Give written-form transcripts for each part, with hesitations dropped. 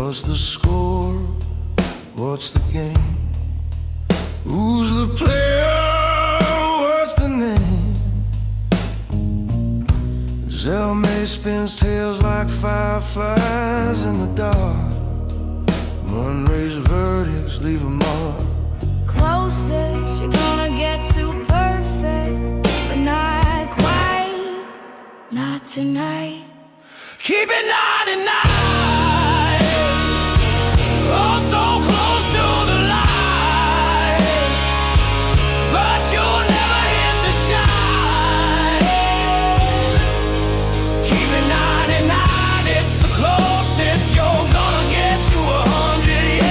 What's the score? What's the game? Who's the player? What's the name? Zelmay spins tails like fireflies in the dark. Unraised verdicts leave a mark. Closest you're gonna get to perfect, but not quite, not tonight. Keep it 99. Oh, so close to the light, but you'll never hit the shine. Keep it 99. It's the closest you're gonna get to 100.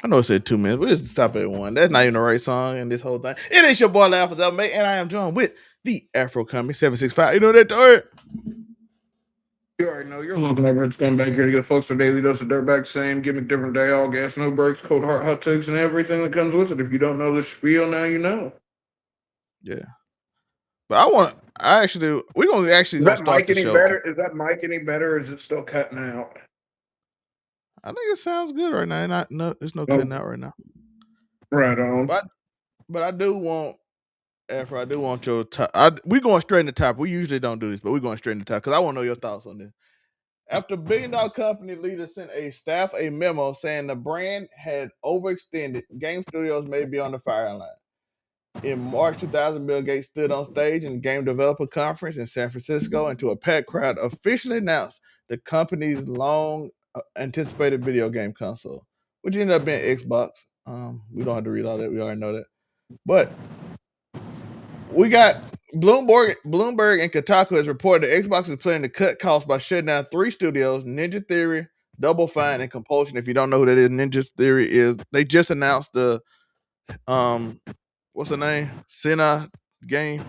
I know it said 2 minutes, but let's stop at 1. That's not even the right song in this whole thing. It is your boy Layoffs, mate, and I am joined with the Afro Company 765. You know that third? You already know you're looking over at Scumbag here to get folks a daily dose of dirtbag, same gimmick, different day, all gas, no breaks, cold heart, hot takes, and everything that comes with it. If you don't know the spiel, now you know. Yeah. But we're going to actually Is that start mic the any show. better? Is that mic any better, or is it still cutting out? I think it sounds good right now. There's no cutting out right now. Right on. But I do want, Afro, I do want your top. We're going straight in the top. We usually don't do this, but we're going straight in the top because I want to know your thoughts on this. After billion-dollar company leaders sent staff a memo saying the brand had overextended, game studios may be on the firing line. In March 2000, Bill Gates stood on stage in the Game Developer Conference in San Francisco and to a packed crowd officially announced the company's long-anticipated video game console, which ended up being Xbox. We don't have to read all that. We already know that. But we got Bloomberg and Kotaku has reported that Xbox is planning to cut costs by shutting down 3 studios: Ninja Theory, Double Fine, and Compulsion. If you don't know who that is, Ninja Theory is they just announced the what's the name? Senna game.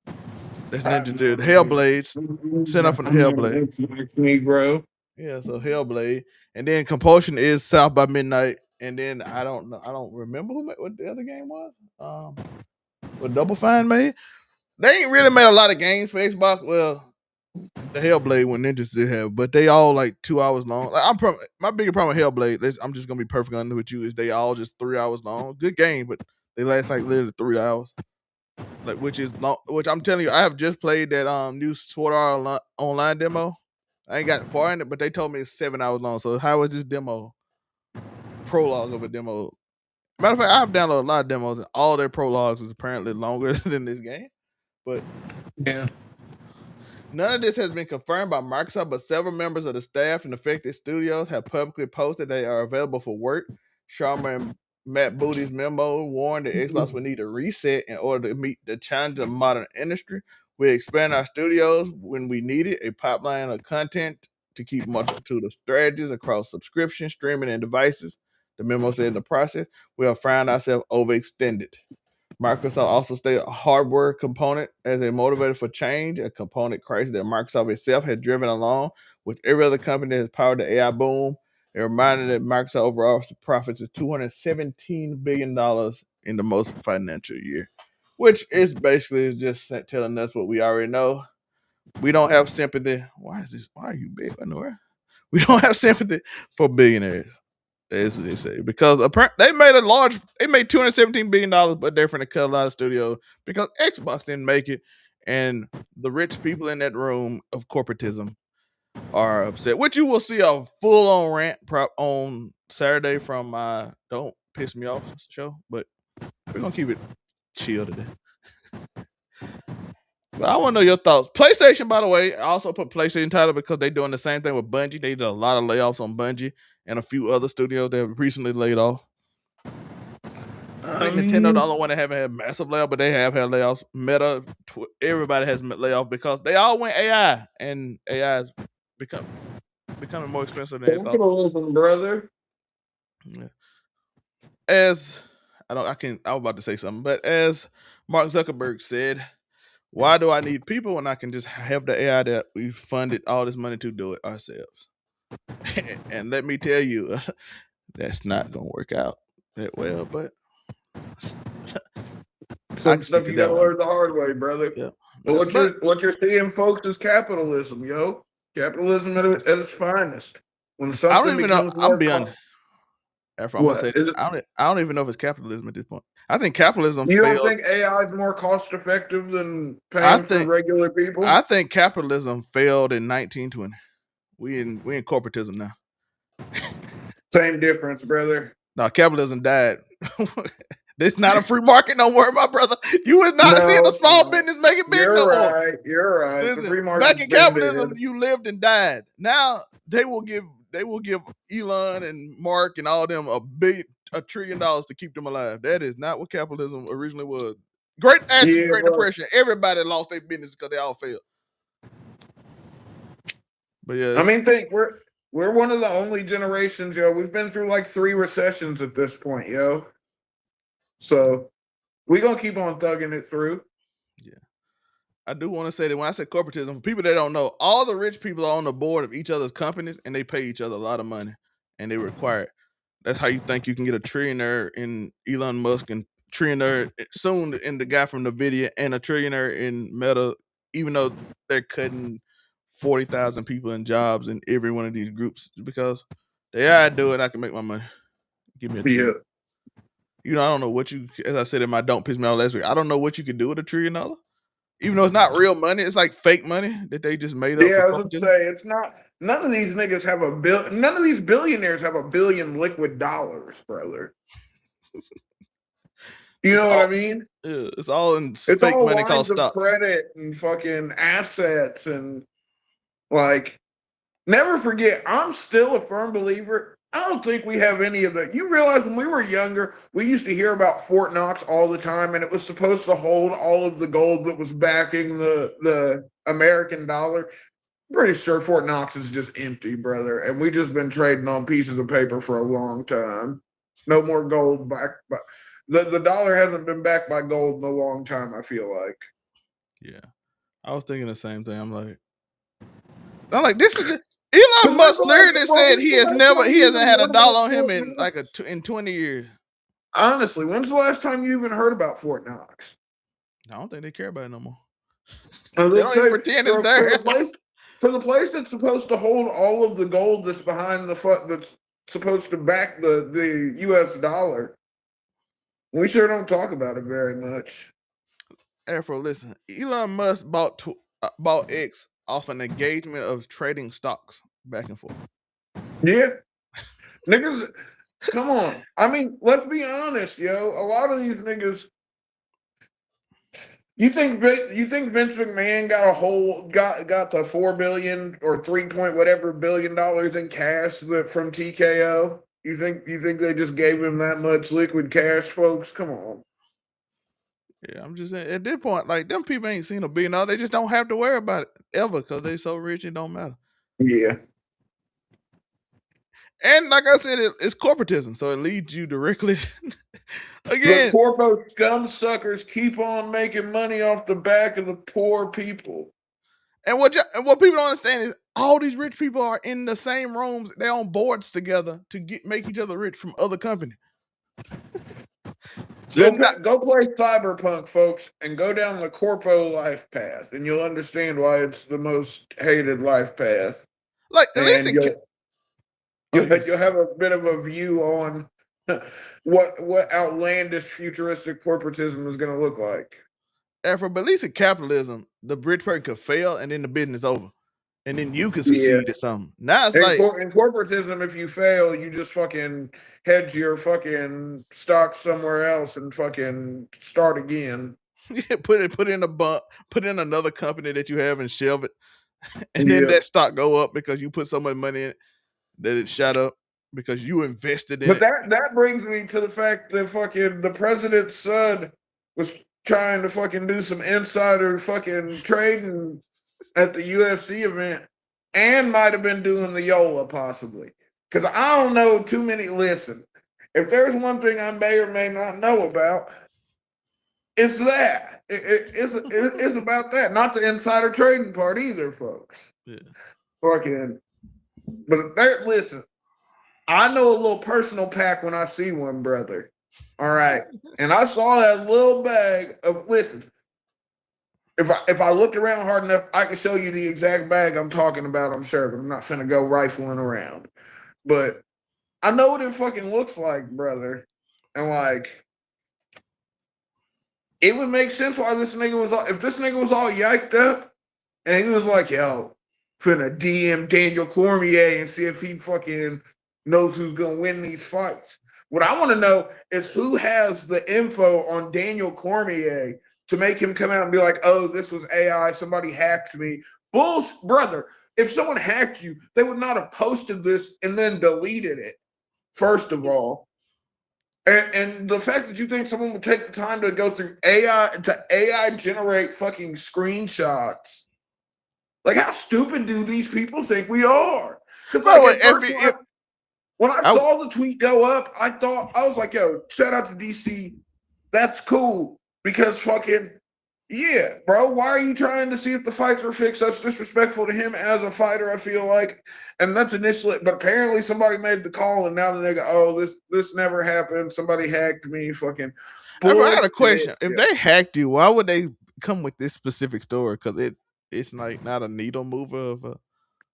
That's Ninja Theory. Hellblade. Sent up from the Hellblade. Negro. Yeah, so Hellblade. And then Compulsion is South by Midnight. And then I don't know. I don't remember what the other game was. What Double Fine made. They ain't really made a lot of games for Xbox. Well, the Hellblade one Ninjas did have, but they all like 2 hours long. Like, my biggest problem with Hellblade, I'm just gonna be perfectly honest with you, is they all just 3 hours long. Good game, but they last like literally 3 hours. Like which is long, which I'm telling you, I have just played that new Sword Art Online demo. I ain't got far in it, but they told me it's 7 hours long. So how is this demo? Prologue of a demo. Matter of fact, I've downloaded a lot of demos, and all their prologues is apparently longer than this game. But yeah, none of this has been confirmed by Microsoft, but several members of the staff in affected studios have publicly posted they are available for work. Sharma and Matt Booty's memo warned that Xbox would need a reset in order to meet the challenges of modern industry. We expand our studios when we need it, a pipeline of content to keep multitude of strategies across subscription, streaming, and devices. The memo said in the process, we have found ourselves overextended. Microsoft also stated a hardware component as a motivator for change, a component crisis that Microsoft itself had driven along with every other company that has powered the AI boom. It reminded that Microsoft overall profits is $217 billion in the most financial year, which is basically just telling us what we already know. We don't have sympathy. Why are you big? I know where. We don't have sympathy for billionaires. As they say, because they made $217 billion, but they're going to cut a lot of studios because Xbox didn't make it, and the rich people in that room of corporatism are upset. Which you will see a full-on rant on Saturday from my "Don't Piss Me Off" show, but we're gonna keep it chill today. But I want to know your thoughts. PlayStation, by the way, I also put PlayStation title because they're doing the same thing with Bungie. They did a lot of layoffs on Bungie and a few other studios that have recently laid off. I think Nintendo the only one that haven't had massive layoffs, but they have had layoffs. Meta, everybody has layoffs because they all went AI, and AI is becoming more expensive than they thought. Capitalism, brother. Yeah. I was about to say something, but as Mark Zuckerberg said, why do I need people when I can just have the AI that we funded all this money to do it ourselves? And let me tell you, that's not going to work out that well, but some stuff you got to learn the hard way, brother. Yeah. But But what you're seeing, folks, is capitalism, yo. Capitalism at its finest. When I don't something even know. becomes I'm more beyond. After I'm gonna say what this, is it? I don't even know if it's capitalism at this point. I think capitalism You don't failed. think AI is more cost effective than I paying for think regular people? I think capitalism failed in 1920. We in corporatism now. Same difference, brother. No, capitalism died. It's not a free market no more, my brother. You is not seeing a No, it's small not. business make it big You're no more. right. You're right. The Listen, free back market's in been capitalism, dead. you lived and died. Now they will give Elon and Mark and all them $1 trillion to keep them alive. That is not what capitalism originally was. After the Yeah, Great but Depression, everybody lost their business because they all failed. But I yes, mean, think we're one of the only generations, yo. We've been through like 3 recessions at this point, yo. So we gonna keep on thugging it through. yeah. I do want to say that when I say corporatism, for people that don't know, all the rich people are on the board of each other's companies and they pay each other a lot of money and they require it. That's how you think you can get a trillionaire in Elon Musk and trillionaire soon in the guy from NVIDIA and a trillionaire in Meta, even though they're cutting 40,000 people in jobs in every one of these groups because I do it, I can make my money. Give me a Yeah. trillion. I don't know what you, as I said in my Don't Piss Me Off last week, I don't know what you could do with $1 trillion. Even though it's not real money, it's like fake money that they just made up Yeah, for I was gonna corporatism. say it's not. None of these niggas have a bill. None of these billionaires have $1 billion liquid dollars, brother. You It's know what I all mean? it's all in It's fake all money called lines of stocks. credit and fucking assets and like. Never forget, I'm still a firm believer. I don't think we have any of that. You realize when we were younger, we used to hear about Fort Knox all the time, and it was supposed to hold all of the gold that was backing the American dollar. Pretty sure Fort Knox is just empty, brother. And we just been trading on pieces of paper for a long time. No more gold back. But the dollar hasn't been backed by gold in a long time, I feel like. Yeah. I was thinking the same thing. I'm like, this is Elon Because when's Musk the last literally bro, said when's the last time he you hasn't even had a heard about dollar on him Fort in like Knox? in 20 years. Honestly, when's the last time you even heard about Fort Knox? I don't think they care about it no more. And They let's don't even say pretend it's for there. the place that's supposed to hold all of the gold that's behind that's supposed to back the US dollar, we sure don't talk about it very much. Afro, listen, Elon Musk bought X off an engagement of trading stocks back and forth. Yeah. Niggas, come on. I mean, let's be honest, yo. A lot of these niggas. You think Vince McMahon got the 4 billion or 3 point whatever billion dollars in cash from TKO? You think they just gave him that much liquid cash, folks? Come on. Yeah, I'm just saying at this point, like them people ain't seen $1 billion. They just don't have to worry about it ever because they so rich it don't matter. Yeah. And like I said, it's corporatism, so it leads you directly. The Again, corpo scum suckers keep on making money off the back of the poor people. and what people don't understand is all these rich people are in the same rooms. They're on boards together to make each other rich from other companies. So Go play Cyberpunk, folks, and go down the corpo life path, and you'll understand why it's the most hated life path. like at least And you'll have a bit of a view on what outlandish futuristic corporatism is going to look like. Afro, but at least in capitalism, the rich person could fail and then the business over, and then you can Yeah. succeed at something. Now it's In, like in corporatism, if you fail, you just fucking hedge your fucking stock somewhere else and fucking start again. put in a bump, put in another company that you have and shelve it, and then Yeah. that stock go up because you put so much money in it that it shot up because you invested in But it. that brings me to the fact that fucking the president's son was trying to fucking do some insider fucking trading at the UFC event and might have been doing the YOLA possibly. Because I don't know too many. Listen, if there's one thing I may or may not know about, it's that. It's about that, not the insider trading part either, folks. Yeah. Fucking, but there, listen, I know a little personal pack when I see one, brother. All right. And I saw that little bag of, listen, if I looked around hard enough, I could show you the exact bag I'm talking about. I'm sure, but I'm not finna go rifling around. But I know what it fucking looks like, brother, and like it would make sense why this nigga was all. If this nigga was all yiked up and he was like, "Yo, finna DM Daniel Cormier and see if he fucking knows who's gonna win these fights." What I want to know is who has the info on Daniel Cormier to make him come out and be like, "Oh, this was AI. Somebody hacked me." Bullshit, brother. If someone hacked you, they would not have posted this and then deleted it. First of all, and the fact that you think someone would take the time to go through AI generate fucking screenshots, like how stupid do these people think we are? Because Bro, like at first when I I, saw the tweet go up, I was like, "Yo, shout out to DC. That's cool." Because fucking yeah, bro. Why are you trying to see if the fights are fixed? That's disrespectful to him as a fighter. I feel like, and that's initially, but apparently somebody made the call, and now the nigga, oh, this never happened. Somebody hacked me. Fucking I got a bullshit. question. If Yeah. they hacked you, why would they come with this specific story? Because it's like not a needle mover of a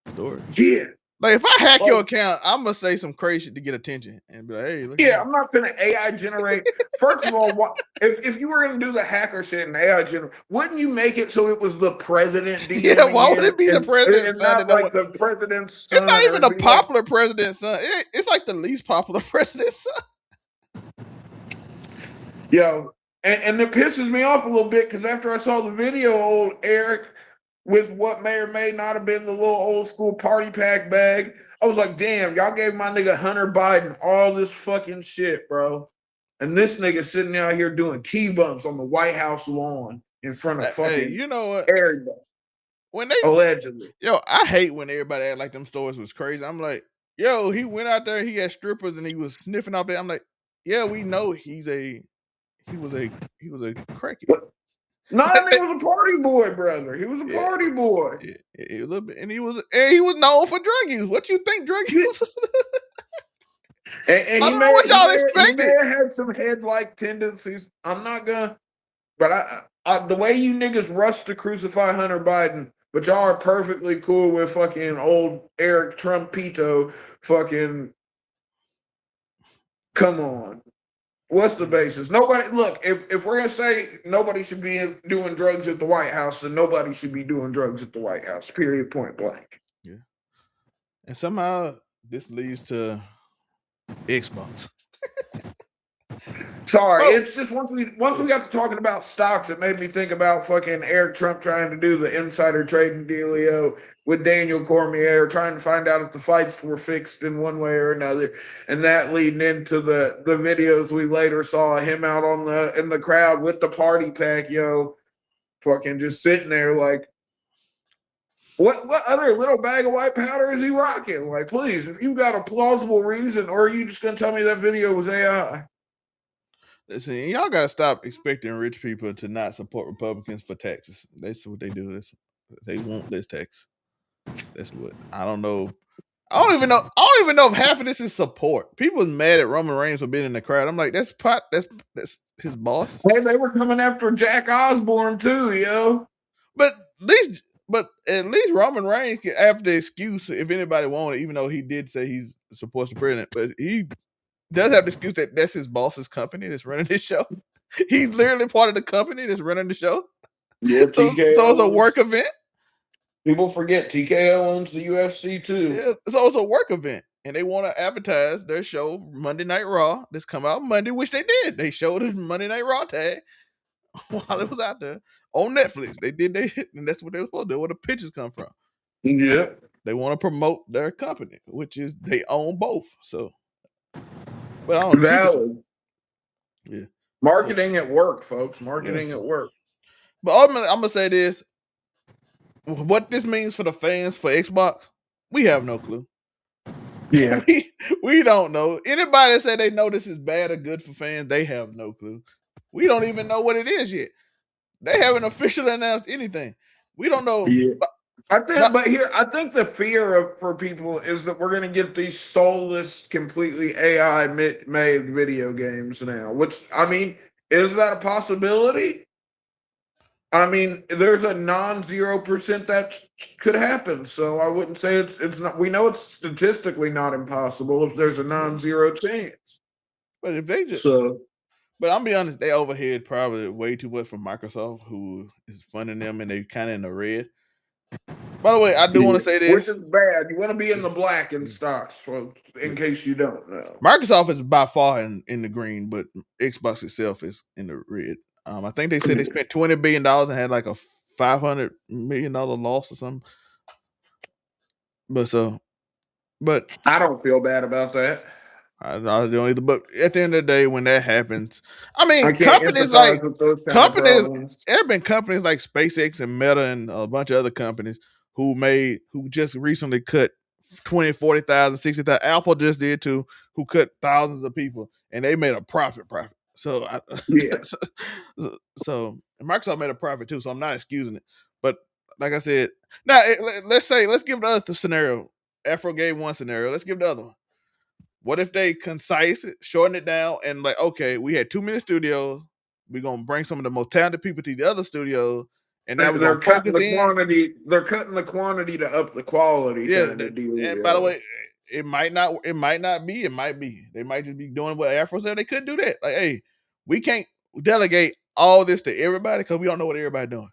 story. Yeah. Like if I hack your Like, account, I'm gonna say some crazy shit to get attention and be like, "Hey, look at yeah, me." I'm not gonna AI generate. First of all, what if you were gonna do the hacker shit and AI generate? Wouldn't you make it so it was the president Yeah, DMing why would him it be the president's and son? not And no like one, the president's it's not son, or even it'd a be like, popular president's son. It's like the least popular president's son. yo, and it pisses me off a little bit because after I saw the video, old Eric with what may or may not have been the little old school party pack bag, I was like, damn, y'all gave my nigga Hunter Biden all this fucking shit, bro. And this nigga sitting out here doing key bumps on the White House lawn in front of Hey, fucking you know what? everybody, When they, allegedly. yo, I hate when everybody act like them stories was crazy. I'm like, yo, he went out there, he had strippers, and he was sniffing out there. I'm like, yeah, we know he was a crackhead. No, that nigga was a party boy, brother. He was a Yeah, party boy. a little bit, and he was known for drug use. What you think drug use? And I don't know what y'all he may expected. have had some head like tendencies. I'm not gonna, but the way you niggas rush to crucify Hunter Biden, but y'all are perfectly cool with fucking old Eric Trumpito. Fucking come on. What's the basis? Nobody look, if we're gonna say nobody should be doing drugs at the White House, then nobody should be doing drugs at the White House. Period. Point blank. Yeah, and somehow this leads to Xbox. Sorry, Bro, it's just once we got to talking about stocks, it made me think about fucking Eric Trump trying to do the insider trading dealio with Daniel Cormier, trying to find out if the fights were fixed in one way or another, and that leading into the videos we later saw him out on in the crowd with the party pack, yo, fucking just sitting there like, what other little bag of white powder is he rocking? Like, please, if you got a plausible reason, or are you just gonna tell me that video was AI? listen, y'all gotta stop expecting rich people to not support Republicans for taxes. That's what they do. They want less tax. That's what I don't know. I don't even know. I don't even know if half of this is support. People's mad at Roman Reigns for being in the crowd. I'm like, that's his boss. Hey, they were coming after Jack Osborne too, yo. But at least Roman Reigns can have the excuse if anybody wanted, even though he did say he supports the president. But he does have the excuse that that's his boss's company that's running this show. He's literally part of the company that's running the show. Yeah, So TKO. it's a work event. People forget TKO owns the UFC too. Yeah, so it's a work event. And they want to advertise their show Monday Night Raw. This come out Monday, which they did. They showed the Monday Night Raw tag while it was out there on Netflix. They did and that's what they were supposed to do. Where the pictures come from. Yeah, They want to promote their company, which is they own both. So, but I don't. valid. Yeah, Marketing at work, folks. Marketing at work. But ultimately, I'm gonna say this: what this means for the fans for Xbox, we have no clue. Yeah, we don't know. Anybody that say they know this is bad or good for fans, they have no clue. We don't even know what it is yet. They haven't officially announced anything. We don't know. yeah. I think the fear for people is that we're going to get these soulless, completely AI made video games now. Which I mean, is that a possibility? I mean, there's a non-0% that could happen. So I wouldn't say it's not. We know it's statistically not impossible if there's a non-zero chance. But if they just, So but I'm be honest, they overhead probably way too much from Microsoft, who is funding them, and they kind of in the red. By the way, I do want to say which this: is bad. You want to be in the black in stocks, folks, in case you don't know. Microsoft is by far in the green, but Xbox itself is in the red. I think they said they spent $20 billion and had like a $500 million loss or something. But but I don't feel bad about that. I don't either. But at the end of the day, when that happens, I mean, I can't empathize with those kind of companies. problems. There have been companies like SpaceX and Meta and a bunch of other companies who just recently cut 20, 40,000, 60,000. Apple just did too, who cut thousands of people, and they made a profit. So, Yeah. so Microsoft made a profit too. So I'm not excusing it, but like I said, now let's give the other scenario. Afro gave one scenario. Let's give the other one. What if they concise it, shorten it down, and like, okay, we had too many studios. We're gonna bring some of the most talented people to the other studios, and now we're They're gonna cutting focus the in. quantity. They're cutting the quantity to up the quality, Yeah, kind of deal. and by the way, it might not be. It might be. They might just be doing what Afro said. They could do that. Like, hey, we can't delegate all this to everybody because we don't know what everybody's doing.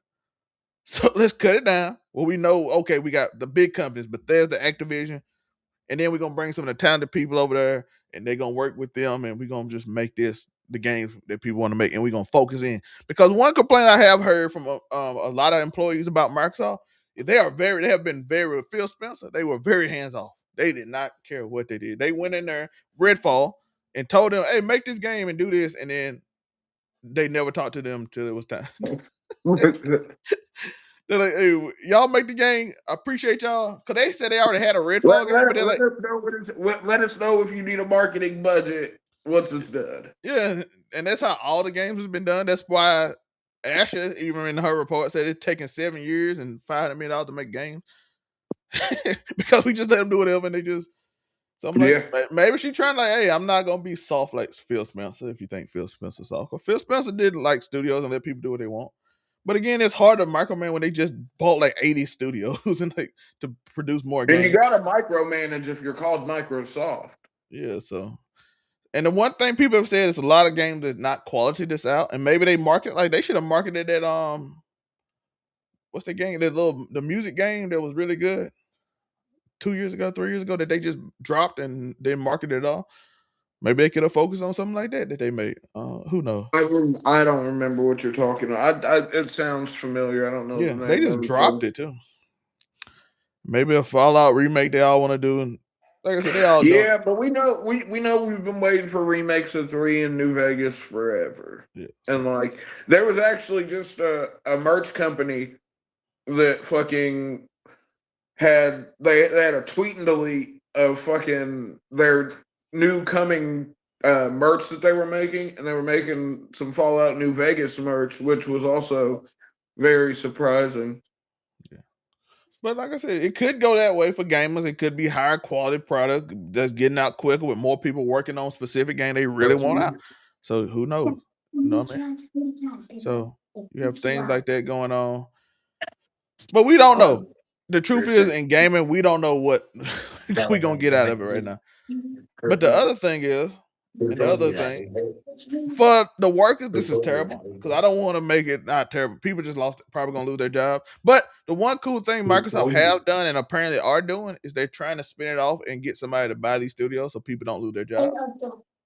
So let's cut it down. Well, we know, okay, we got the big companies, but there's the Activision, and then we're gonna bring some of the talented people over there, and they're gonna work with them, and we're gonna just make this the games that people want to make, and we're gonna focus in. Because one complaint I have heard from a lot of employees about Microsoft, they have been very with Phil Spencer. They were very hands off. They did not care what they did. They went in there, Redfall, and told them, "Hey, make this game and do this," and then they never talked to them till it was time. They're like, "Hey, y'all make the game. I appreciate y'all," because they said they already had a Redfall game, but they're like, let us know if you need a marketing budget once it's done. yeah, and that's how all the games has been done. That's why Asha, even in her report, said it's taking 7 years and $500 million to make games because we just let them do whatever, and they just. So I'm like, maybe she trying like, hey, I'm not gonna be soft like Phil Spencer. If you think Phil Spencer's soft, Phil Spencer did like studios and let people do what they want. But again, it's hard to micromanage when they just bought like 80 studios and like to produce more games. And you got to micromanage if you're called Microsoft. Yeah, so. And the one thing people have said is a lot of games that's not quality that's out, and maybe they market like they should have marketed that what's the game? The music game that was really good 2 years ago, 3 years ago that they just dropped and didn't market it at all. Maybe they could have focused on something like that they made. Who knows? I don't remember what you're talking about. It sounds familiar. I don't know. Yeah, they just dropped it too. Maybe a Fallout remake they all want to do, and like I said, they all yeah, but we know we've been waiting for remakes of 3 in New Vegas forever. Yeah. And like there was actually just a merch company that fucking had they had a tweet and delete of fucking their new coming merch that they were making, and they were making some Fallout New Vegas merch, which was also very surprising. But like I said, it could go that way for gamers. It could be higher quality product that's getting out quicker with more people working on specific game they really want out. So who knows? You know what I mean? So you have things like that going on. But we don't know. The truth is, in gaming, we don't know what we're going to get out of it right now. But the other thing is, and the other thing, for the workers, this is terrible because I don't want to make it not terrible. People just probably gonna lose their job. But the one cool thing Microsoft have done and apparently are doing is they're trying to spin it off and get somebody to buy these studios so people don't lose their job.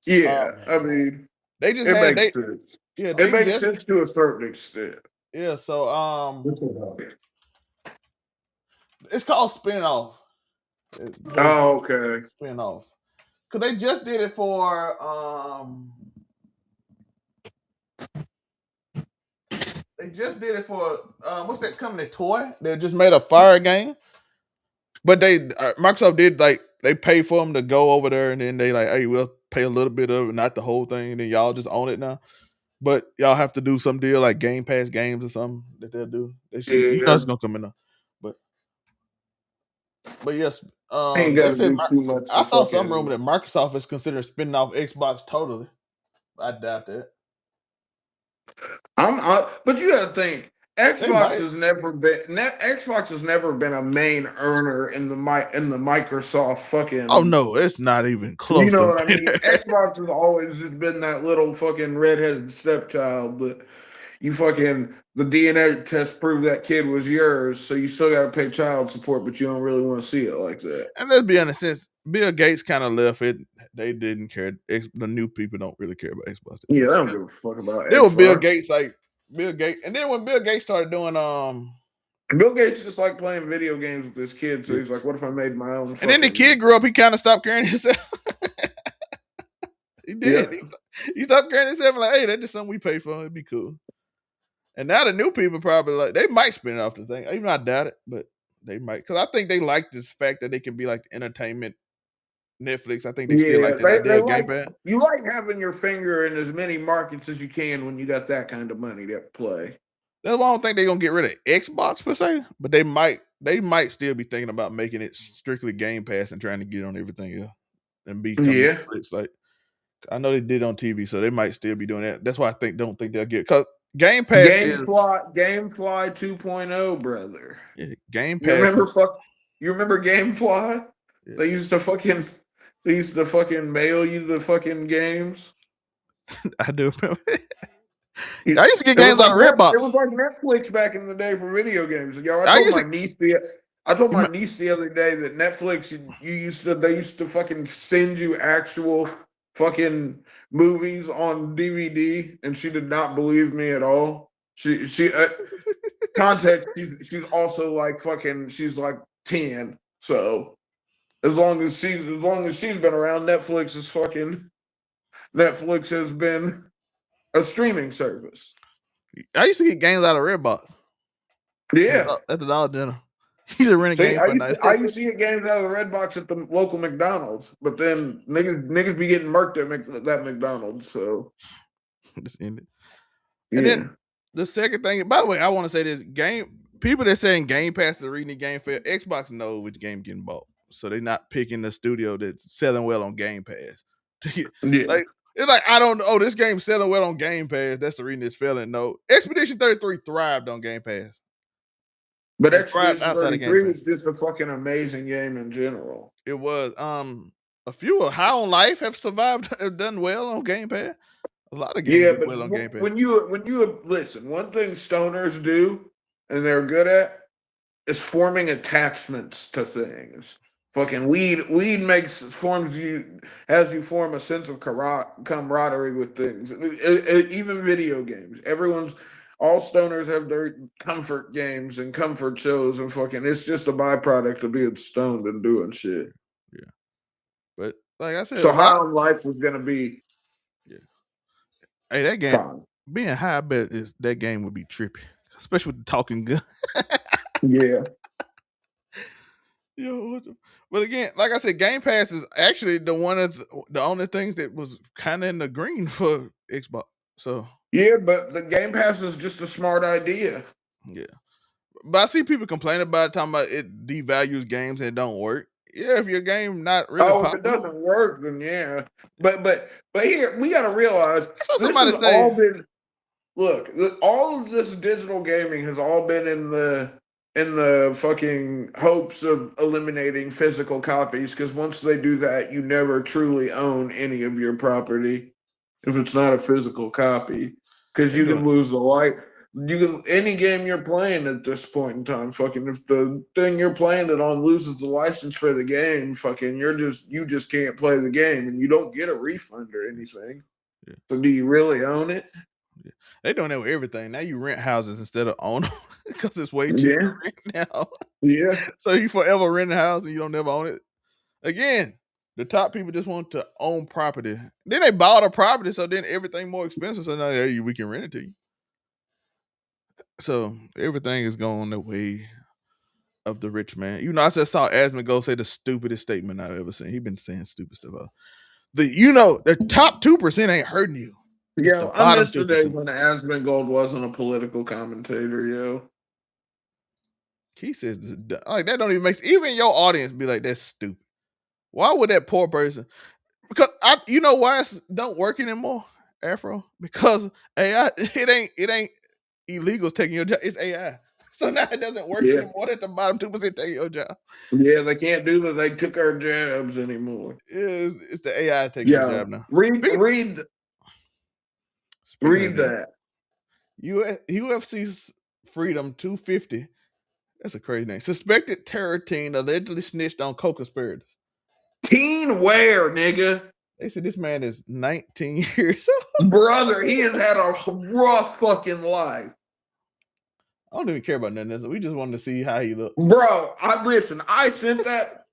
Yeah, I mean, they just it makes sense. Yeah, it makes sense to a certain extent. Yeah, so it's called spin off. Oh, okay. Spin off. Cause they just did it for what's that company toy? They just made a fire game. But Microsoft did like they pay for them to go over there and then they like, hey, we'll pay a little bit of it, not the whole thing, and then y'all just own it now. But y'all have to do some deal like Game Pass games or something that they'll do. You know it's gonna come in there. But yes, I saw some rumor that Microsoft is considering spinning off Xbox totally. I doubt that. But you gotta think Xbox might. has never been Xbox has never been a main earner in the Microsoft Oh fucking. no, it's not even You close know to what I mean? Xbox has always just been that little fucking redheaded stepchild that you fucking the DNA test proved that kid was yours, so you still got to pay child support, but you don't really want to see it like that. And let's be honest, since Bill Gates kind of left it, they didn't care. The new people don't really care about Xbox. Yeah, I don't give a fuck about There was Bill Xbox. Gates, like Bill Gates, and then when Bill Gates started doing Bill Gates just like playing video games with his kids, so yeah. he's like, "What if I made my own?" And then the Fucking kid grew up, he kind of stopped caring himself. He yeah, did. He stopped caring himself. Like, hey, that's just something we pay for. It'd be cool. And now the new people probably like they might spin it off the thing. Even I doubt it, but they might because I think they like this fact that they can be like the entertainment Netflix. I think they still yeah. like that They idea of Game like Pass. you like having your finger in as many markets as you can when you got that kind of money to play. That's why I don't think they're gonna get rid of Xbox per se, but they might still be thinking about making it strictly Game Pass and trying to get it on everything else and become Yeah, Netflix. Like I know they did on TV, so they might still be doing that. That's why I don't think they'll get because Game Pass is GameFly 2.0, brother. yeah, Game You Pass remember is You remember GameFly? yeah. They used to fucking mail you the fucking games. I do remember. It, I used to get it was games like out of it Redbox. was like Netflix back in the day for video games. Yo, I used to I told my niece the other day that Netflix they used to fucking send you actual fucking movies on DVD, and she did not believe me at all. She context. She's also like fucking. She's like 10. So as long as she's been around, Netflix has been a streaming service. I used to get games out of Redbox Yeah. at the Dollar General. You just rent a See, game for a night. I used to get games out of the Redbox at the local McDonald's, but then niggas be getting murked at that McDonald's. So Just end it. And then yeah, the second thing, by the way, I want to say this game people that saying Game Pass is reading the game fair, Xbox knows which game getting bought. So they're not picking the studio that's selling well on Game Pass. yeah. Like it's like I don't know. Oh, this game's selling well on Game Pass. That's the reason it's failing. No, Expedition 33 thrived on Game Pass But and thrived Expedition outside of Game 33 Pass. was just a fucking amazing game in general. It was a few of High on Life have survived, have done well on Game Pass. A lot of games Yeah, do but well on Game Pass. when you listen, one thing stoners do and they're good at is forming attachments to things. Fucking weed forms you has you form a sense of camaraderie with things. Even video games, all stoners have their comfort games and comfort shows and fucking. It's just a byproduct of being stoned and doing shit. Yeah, but like I said, So a High lot. on Life was gonna be Yeah. Hey, that game fine. being high, I bet is that game would be trippy, especially with the talking gun. Yeah. Yo, but again, like I said, Game Pass is actually the only things that was kind of in the green for Xbox. So Yeah, but the Game Pass is just a smart idea. yeah, but I see people complain about it, talking about it devalues games and it don't work. Yeah, if your game not really Oh, if it popular, doesn't work, then yeah. But here we got to realize I saw this somebody has say, all been. Look, all of this digital gaming has all been in the fucking hopes of eliminating physical copies. Because once they do that, you never truly own any of your property if it's not a physical copy. Because they you doing can lose the light. You can any game you're playing at this point in time. Fucking if the thing you're playing it on loses the license for the game, fucking you just can't play the game and you don't get a refund or anything. Yeah. So do you really own it? Yeah. They doing that with everything. Now you rent houses instead of own them because it's way cheaper Yeah. to rent now. Yeah. So you forever rent a house and you don't never own it. Again, the top people just want to own property. Then they bought a property, so then everything more expensive. So now hey, we can rent it to you. So everything is going the way of the rich man. You know, I just saw Asmund go say the stupidest statement I've ever seen. He been saying stupid stuff. The top 2% ain't hurting you. It's Yeah, the I bottom missed the days 2%. when Asmongold wasn't a political commentator, yo. He says like that don't even make sense. Even your audience be like, that's stupid. Why would that poor person? Because you know why it don't work anymore, Afro? Because AI, it ain't illegals taking your job. It's AI. So now it doesn't work Yeah. anymore at the bottom 2% taking your job. Yeah, they can't do that. They took our jobs anymore. It's the AI taking your Yeah. job now. Read Speaking of that. UFC's Freedom 250. That's a crazy name. Suspected terror teen allegedly snitched on co-conspirators. Teen where, nigga? They said this man is 19 years old. Brother, he has had a rough fucking life. I don't even care about none of this. We just wanted to see how he looked. Bro, I sent that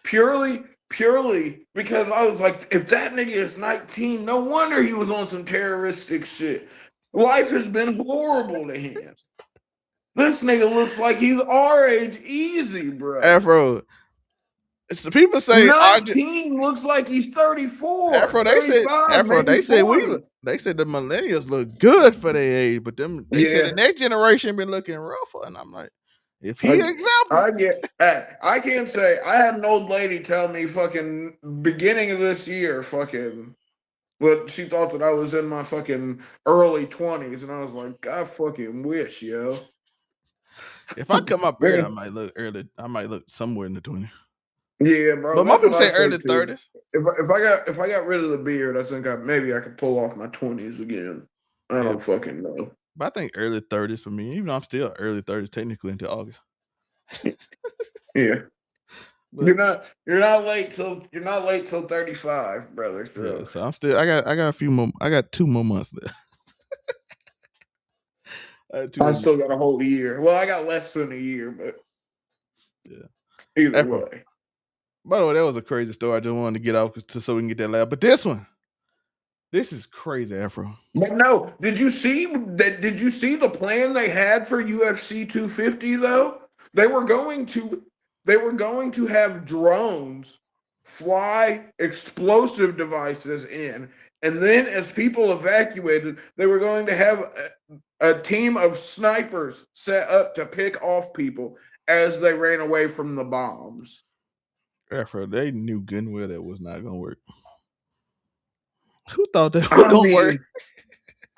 purely because I was like, if that nigga is 19, no wonder he was on some terroristic shit. Life has been horrible to him. This nigga looks like he's our age easy, bro. Afro. So people say 19 looks like he's 34. Afro, they said 35, maybe 40. they said the millennials look good for their age, but they said the next generation been looking rougher. And I'm like, if he example. I can't say I had an old lady tell me fucking beginning of this year, fucking but she thought that I was in my fucking early 20s, and I was like, I fucking wish, yo. If I come up early, I might look early. I might look somewhere in the 20s. Yeah, bro. But most people say early 30s. If I got rid of the beard, I think maybe I could pull off my 20s again. I don't fucking know. But I think early 30s for me, even though I'm still early 30s technically until August. Yeah. But you're not late till 35, brother. So. Yeah, so I'm still I got a few more. I got 2 more months left. I still got a whole year. Well, I got less than a year, but yeah. Either way. By the way, that was a crazy story. I just wanted to get off so we can get that loud. But this is crazy, Afro. But no, did you see the plan they had for UFC 250 though? They were going to have drones fly explosive devices in, and then as people evacuated, they were going to have a team of snipers set up to pick off people as they ran away from the bombs. Afro, they knew good and well that was not going to work. Who thought that was going to work?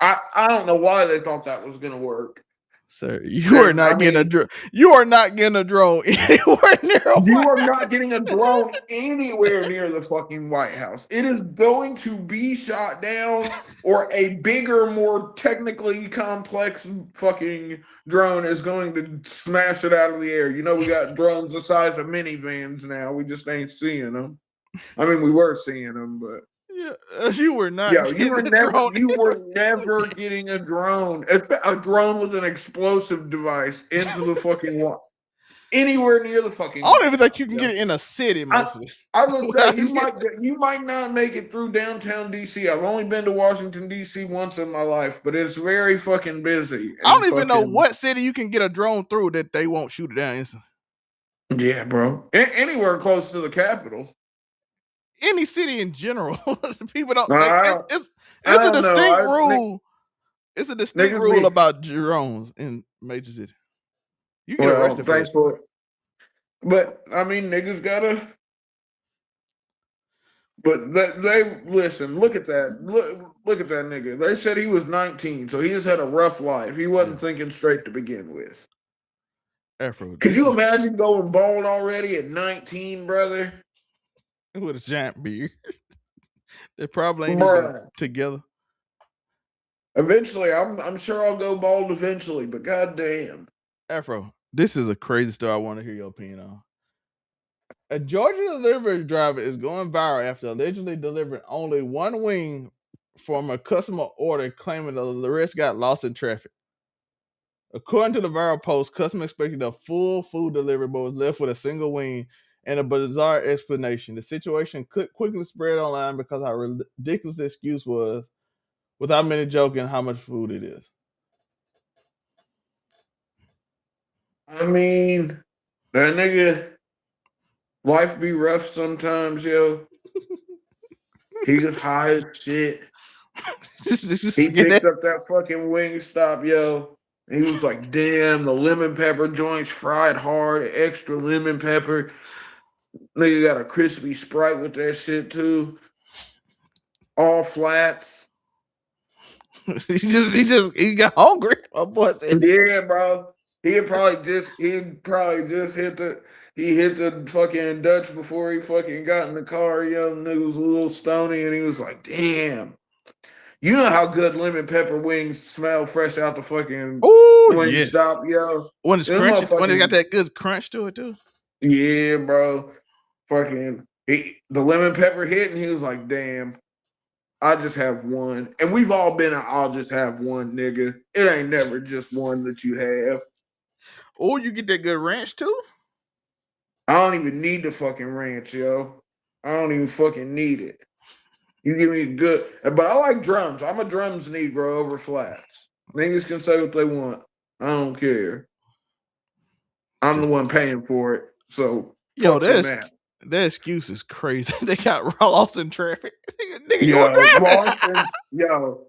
I don't know why they thought that was going to work. Sir, you are not getting a drone. You are not getting a drone anywhere near. You are not getting a drone anywhere near the fucking White House. It is going to be shot down, or a bigger, more technically complex fucking drone is going to smash it out of the air. You know, we got drones the size of minivans now. We just ain't seeing them. I mean, we were seeing them, but. Yeah, you were not. Yeah, you were never getting a drone. A drone with an explosive device into the fucking wall. Anywhere near the fucking. I don't even think you can get it in a city. Mostly. I would say you might not make it through downtown DC. I've only been to Washington DC once in my life, but it's very fucking busy. I don't even know what city you can get a drone through that they won't shoot it down instantly. Yeah, bro. Anywhere close to the Capitol. Any city in general. People don't. It's a distinct rule. It's a distinct rule about drones in major cities. You get arrested for it. But I mean, niggas gotta. But they listen. Look at that. Look at that nigga. They said he was 19, so he just had a rough life. He wasn't thinking straight to begin with. Afro. Could you imagine going bald already at 19, brother? With a giant beard. They probably ain't even together. Eventually, I'm sure I'll go bald eventually, but goddamn. Afro, this is a crazy story I want to hear your opinion on. A Georgia delivery driver is going viral after allegedly delivering only one wing from a customer order, claiming the rest got lost in traffic. According to the viral post, customer expected a full food delivery but was left with a single wing and a bizarre explanation. The situation quickly spread online because how ridiculous the excuse was, without many joking how much food it is. I mean, that nigga, life be rough sometimes, yo. He just high as shit. He picked up that fucking Wingstop, yo. And he was like, damn, the lemon pepper joints fried hard, extra lemon pepper. Nigga got a crispy Sprite with that shit too. All flats. he got hungry. My boy said, Yeah, bro. He probably just hit the fucking Dutch before he fucking got in the car. Young nigga was a little stony, and he was like, "Damn, you know how good lemon pepper wings smell fresh out the fucking "Oh wing yes." stop, yo." When it's Them crunchy, when it got motherfucking that good crunch to it too. yeah, bro. Fucking the lemon pepper hit, and he was like, "Damn, I just have one." And we've all been I'll just have one, nigga. It ain't never just one that you have. Oh, you get that good ranch too? I don't even need the fucking ranch, yo. I don't even fucking need it. You give me good, but I like drums. I'm a drums Negro over flats. Niggas can say what they want. I don't care. I'm the one paying for it. So Yo, fuck from that. that excuse is crazy. They got lost in traffic. Nigga, you were Yo, driving. Boston, yo.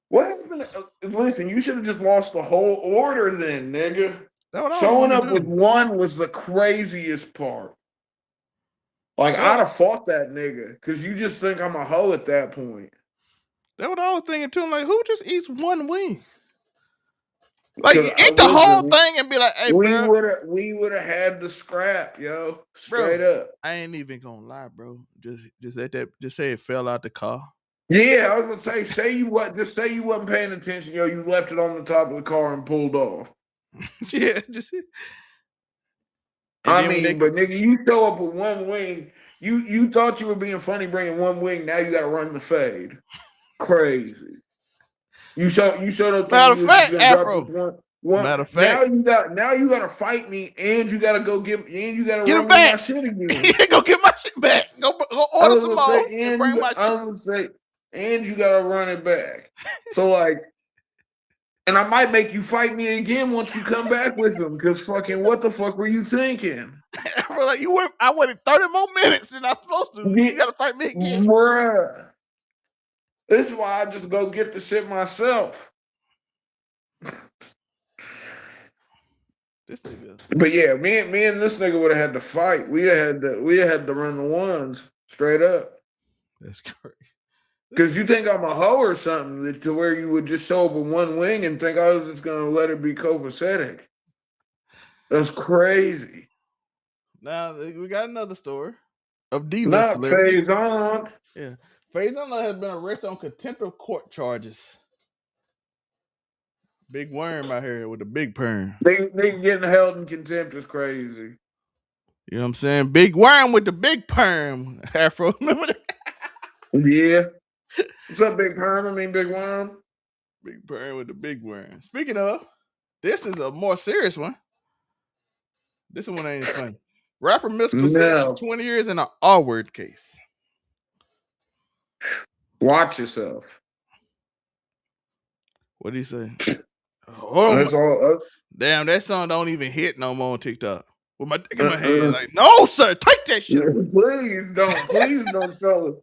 What happened? Listen, you should have just lost the whole order then, nigga. That's what I was Showing gonna up with do. one was the craziest part. Like, That, I'd have fought that nigga because you just think I'm a hoe at that point. that what I was thinking too. I'm like, who just eats one wing? Like, Because eat the whole listen, thing and be like, hey, we bro, would have had the scrap, yo. Straight up. I ain't even gonna lie, bro. Just let that. Just say it fell out the car. Yeah, I was gonna say you what? Just say you wasn't paying attention, yo. You left it on the top of the car and pulled off. Yeah, just. And I then when mean, they, but nigga, you show up with one wing. You thought you were being funny bringing one wing. Now you got to run the fade. Crazy. You showed up thinking matter of you was just fact, gonna drop this Afro. one. Matter of Now fact, you got to fight me, and you got to go you got to get him run me my back. shit again. Go get my shit back. Go I order was some gonna more say, and bring my I shit. was gonna say, and you gotta run it back. So like, and I might make you fight me again once you come back with them. Cause fucking, what the fuck were you thinking? Afro, like I waited 30 more minutes than I'm supposed to. Yeah, You gotta fight me again. bruh. This is why I just go get the shit myself. This nigga. But yeah, me and this nigga would have had to fight. We had to run the ones straight up. That's crazy. Cause you think I'm a hoe or something to where you would just show up with one wing and think I was just gonna let it be copacetic. That's crazy. Now we got another story of D-list Not celebrity. Faizon. Yeah, Faizon Love has been arrested on contempt of court charges. Big worm out here with a big perm. They getting held in contempt is crazy. You know what I'm saying? Big worm with the big perm. Afro, remember that? Yeah. What's up, Big Perm? I mean, Big Worm? Big perm with the big worm. Speaking of, this is a more serious one. This one ain't funny. Rapper Mystikal sentenced to No. 20 years in an R-word case. Watch yourself. What did he say? Oh That's my, all. damn, that song don't even hit no more on TikTok. With my dick in my hand, like, no, sir, take that shit away. Please don't show it.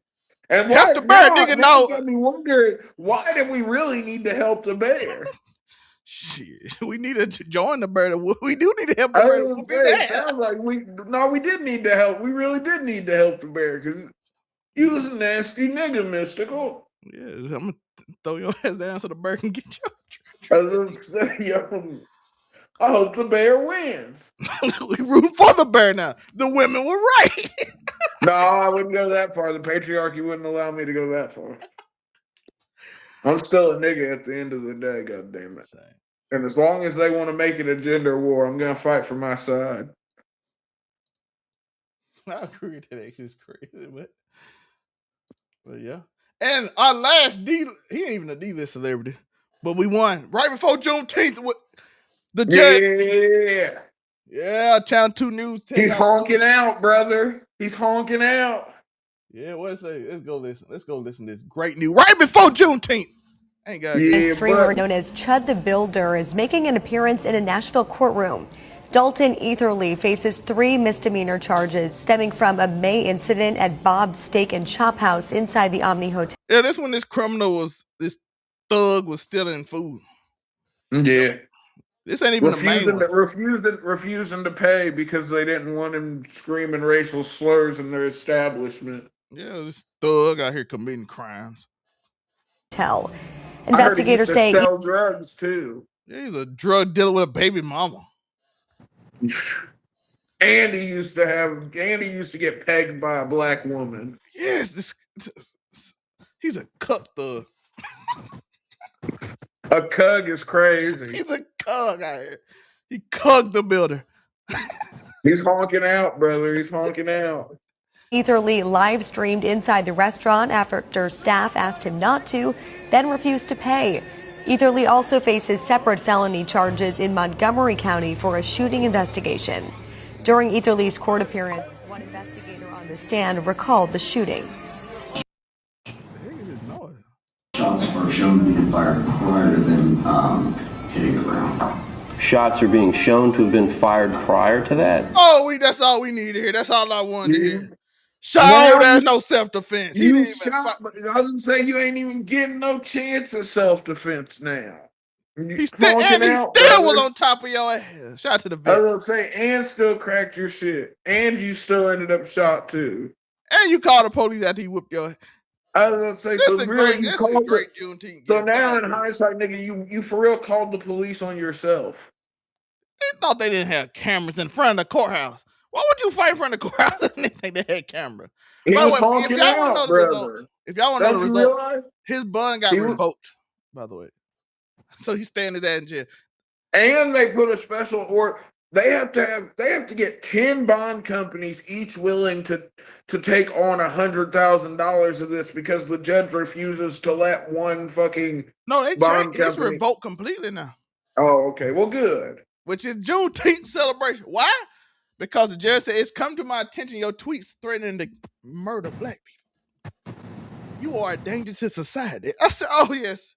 And Help why the bear, now? nigga. Now No, it got me wondering, why did we really need to help the bear? shit. We need to join the bear. We do need to help the I bear to was whoop gonna his say, it ass. sounds like we did need to help. We really did need to help the bear because you was a nasty nigga, Mystical. Yeah, I'm gonna throw your ass down so the bear can get I was gonna say, yo, I hope the bear wins. you. We rooting for the bear now. The women were right. No, I wouldn't go that far. The patriarchy wouldn't allow me to go that far. I'm still a nigga at the end of the day, god damn it. And as long as they want to make it a gender war, I'm gonna fight for my side. I agree with that. It's crazy, but yeah. And our last D, he ain't even a D-list celebrity, but we won right before Juneteenth with the judge. Yeah. Yeah, Channel 2 News. He's honking out, brother. He's honking out. Yeah, what's it? Let's go listen. Let's go listen to this great news right before Juneteenth. Ain't got Yeah, streamer known as Chud the Builder is making an appearance in a Nashville courtroom. Dalton Etherly faces 3 misdemeanor charges stemming from a May incident at Bob's Steak and Chop House inside the Omni Hotel. Yeah, this when this thug was stealing food. Yeah. This ain't even the main one. Refusing to pay because they didn't want him screaming racial slurs in their establishment. Yeah, this thug out here committing crimes. Investigators say sell drugs too. Yeah, he's a drug dealer with a baby mama. And he used to get pegged by a black woman. Yes, he's a cuck thug. A cug is crazy. He's a cug out here. He cugged the builder. He's honking out, brother. He's honking out. Etherly live streamed inside the restaurant after staff asked him not to, then refused to pay. Etherly also faces separate felony charges in Montgomery County for a shooting investigation. During Etherly's court appearance, one investigator on the stand recalled the shooting. Shots are shown to be fired prior to them hitting the ground. Shots are being shown to have been fired prior to that? Oh, that's all we need to hear. That's all I wanted to hear. There's no self-defense. You shot, but I was say you ain't even getting no chance of self-defense now. He still was on top of your ass. Shout out to the vet. I was gonna say, and still cracked your shit. And you still ended up shot too. And you called the police after he whooped your ass. I was gonna say, so really you called great Juneteenth. So now in hindsight, nigga, you for real called the police on yourself. They thought they didn't have cameras in front of the courthouse. Why would you fight in front of the courthouse if they think they had cameras? He was honking out, brother. If y'all want to know the results, his bond got revoked, by the way. So he's staying his ass in jail. And they put a special order. They have to get 10 bond companies each willing to take on $100,000 of this because the judge refuses to let one fucking bond company. It's revoked completely now. Oh, okay. Well, good. Which is Juneteenth celebration. Why? Because the judge said, it's come to my attention your tweets threatening to murder black people. You are a danger to society. I said, oh, yes.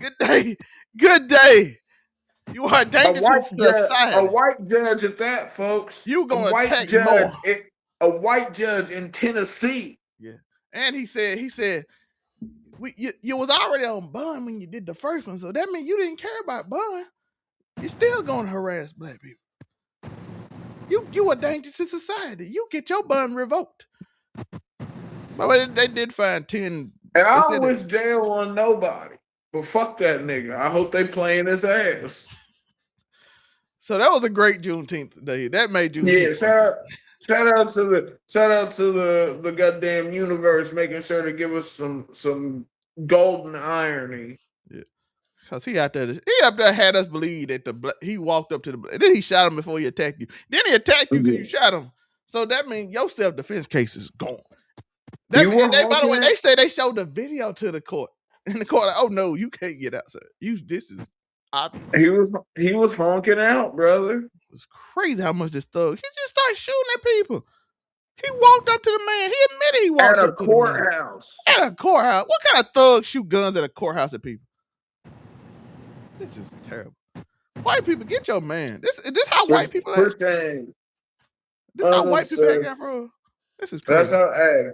Good day. Good day. You are a danger to society. A white judge at that, folks. You going to attack more. A white judge in Tennessee. Yeah. And he said, you was already on bond when you did the first one. So that means you didn't care about bond. You're still going to harass black people. You a danger to society. You get your bond revoked. But they did find 10. And I don't wish jail on nobody. But fuck that nigga. I hope they playing his ass. So that was a great Juneteenth day. That made Juneteenth. Yeah, shout out to the goddamn universe making sure to give us some golden irony. Yeah. Cause he up there had us believe that he walked up to the then he shot him before he attacked you. Then he attacked you because you shot him. So that means your self-defense case is gone. By the way, they say they showed the video to the court. And the court, like, oh no, you can't get outside. This is obvious. He was honking out, brother. It's crazy how much this thug. He just started shooting at people. He walked up to the man. He admitted he walked up to the man. At a courthouse. At a courthouse. What kind of thugs shoot guns at a courthouse at people? This is terrible. White people, get your man. This how white people act. This how white people act, Afro. This is crazy. That's how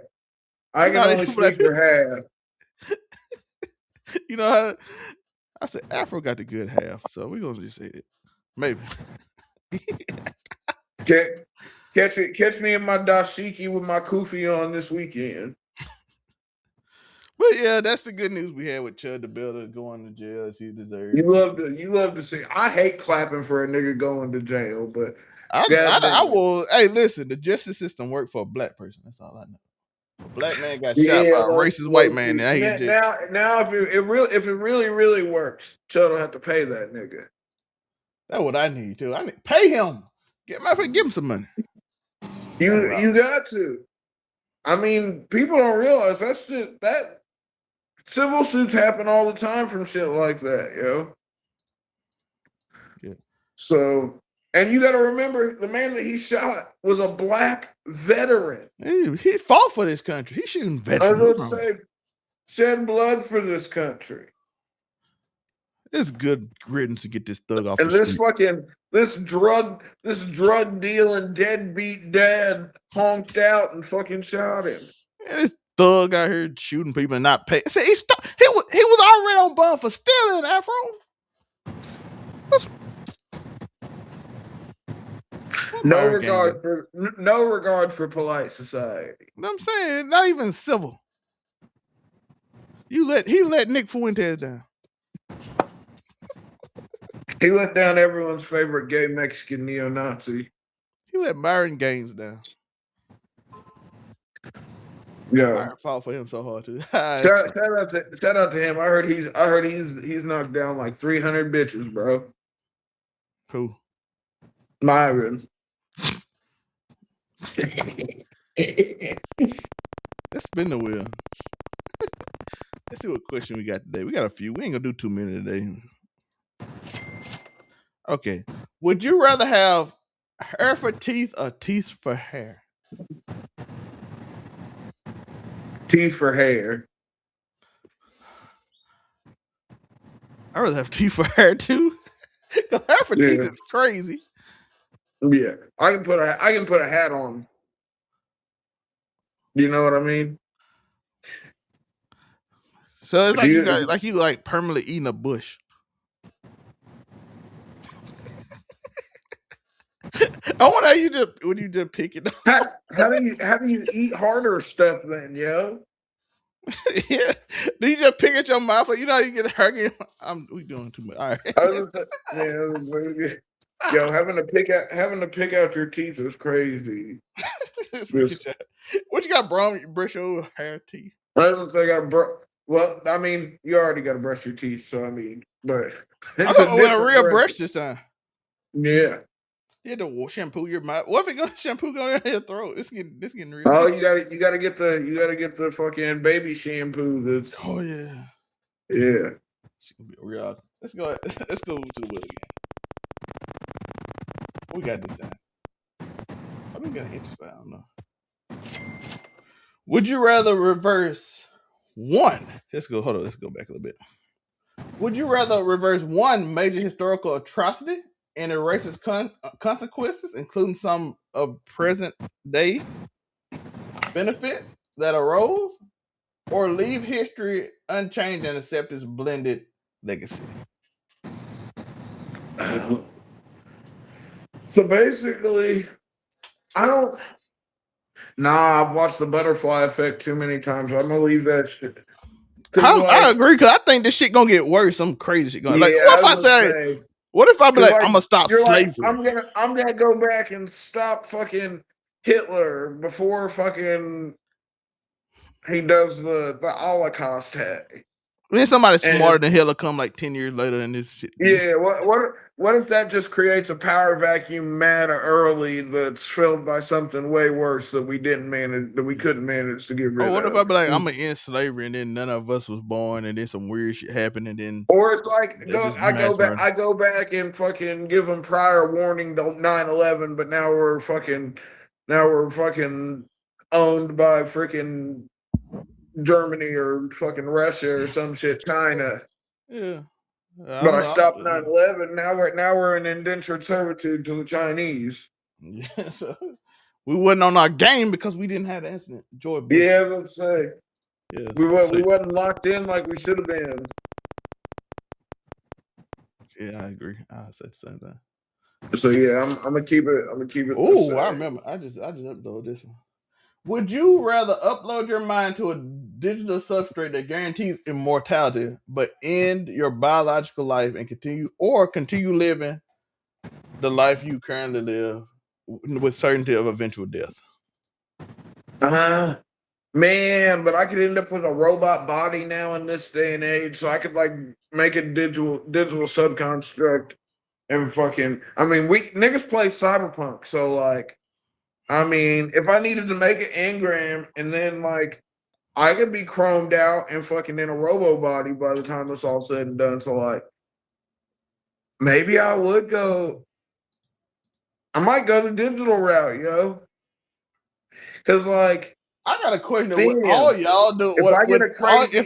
I can only speak for half. You know how I said Afro got the good half, so we're gonna just say it. Maybe. Catch me in my dashiki with my kufi on this weekend. But yeah, that's the good news we had with Chud the Builder going to jail as he deserves. You love to see. I hate clapping for a nigga going to jail, but I will. Hey, listen, the justice system worked for a black person. That's all I know. A black man got shot by a racist white man. Now if it really works, Chud will have to pay that nigga. That's what I need too. I need pay him. Give him some money. You got to. I mean, people don't realize that civil suits happen all the time from shit like that, yo. Yeah. So, and you got to remember, the man that he shot was a black veteran. He fought for this country. He's shooting veterans. I was going to say, shed blood for this country. It's good riddance to get this thug off. And this drug dealing deadbeat dad honked out and fucking shot him. Yeah, this thug out here shooting people and not paying. See, he was already on bond for stealing, Afro. No regard for polite society. You know what I'm saying? Not even civil. He let Nick Fuentes down. He let down everyone's favorite gay Mexican neo-Nazi. He let Myron Gaines down. Yeah. Myron fought for him so hard too. Shout out to him. I heard he's knocked down like 300 bitches, bro. Who? Myron. Let's spin the wheel. Let's see what question we got today. We got a few. We ain't gonna do too many today. Okay. Would you rather have hair for teeth or teeth for hair? Teeth for hair. I'd rather have teeth for hair too. Because hair for teeth is crazy. Yeah. I can put a hat on. You know what I mean? So it's like you like permanently eating a bush. I wonder how you just when you just pick it up. How do you eat harder stuff then, yo? Yeah. Do you just pick at your mouth? Or you know how you get hurt? We doing too much. All right. Yo, having to pick out your teeth is crazy. What you got, brush your hair teeth? I was gonna say well, I mean, you already got to brush your teeth, so I mean, but I don't want a real brush this time. Yeah. You had to shampoo your mouth. What if it gonna shampoo going down your throat? This getting real. Oh, you gotta get the fucking baby shampoo. That's yeah. It's gonna be real. Let's go to the wheel again. What we got this time? I think we got an interest, but I don't know. Would you rather reverse one? Let's go back a little bit. Would you rather reverse one major historical atrocity and erase its consequences, including some of present day benefits that arose, or leave history unchanged and accept its blended legacy? So basically, I've watched The Butterfly Effect too many times. I'm gonna leave that shit. I agree, because I think this shit gonna get worse. Some crazy shit going. What if I say? What if I be like, I'm gonna stop slavery? I'm gonna go back and stop fucking Hitler before fucking he does the Holocaust hack. Then somebody smarter than Hitler come like 10 years later and this shit. Yeah, what if that just creates a power vacuum mad early that's filled by something way worse that we couldn't manage to get rid of? What if I be like, I'm gonna end slavery and then none of us was born and then some weird shit happened and then or it's like I go back and fucking give them prior warning to 9/11, but now we're fucking owned by freaking Germany or fucking Russia or some shit, China. Yeah. But I stopped 9/11. Now we're in indentured servitude to the Chinese. Yeah, so we wasn't on our game because we didn't have the incident. George Bush. Yeah, let's say. Yeah, we wasn't locked in like we should have been. Yeah, I agree. I said the same thing. So yeah, I'm gonna keep it. Oh, I remember. I just uploaded this one. Would you rather upload your mind to a digital substrate that guarantees immortality, but end your biological life and continue living the life you currently live with certainty of eventual death? Man, but I could end up with a robot body now in this day and age, so I could like make a digital subconstruct and fucking. I mean, niggas play Cyberpunk, so like. I mean, if I needed to make an engram and then like I could be chromed out and fucking in a robo body by the time it's all said and done. So like maybe I might go the digital route, yo. Cause like I got a question with all y'all do. If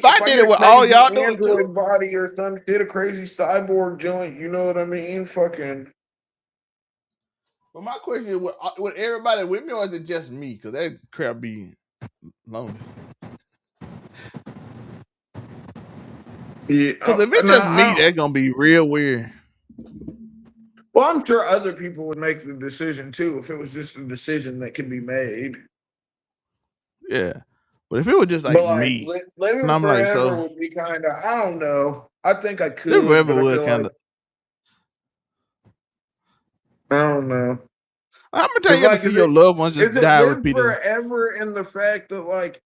I did it with all y'all do Android body or some shit, a crazy cyborg joint, you know what I mean? Fucking. Well, my question is, with everybody with me, or is it just me? Because that crap be lonely. Yeah. Because if it's just me, that's gonna be real weird. Well, I'm sure other people would make the decision too if it was just a decision that could be made. Yeah, but if it was just like me, living I'm forever like, would be kind of. I don't know. I think I could. Living forever would kind of. I don't know. How many times 'Cause, you ever like, see your loved ones just is it die live repeatedly? forever in the fact that, like,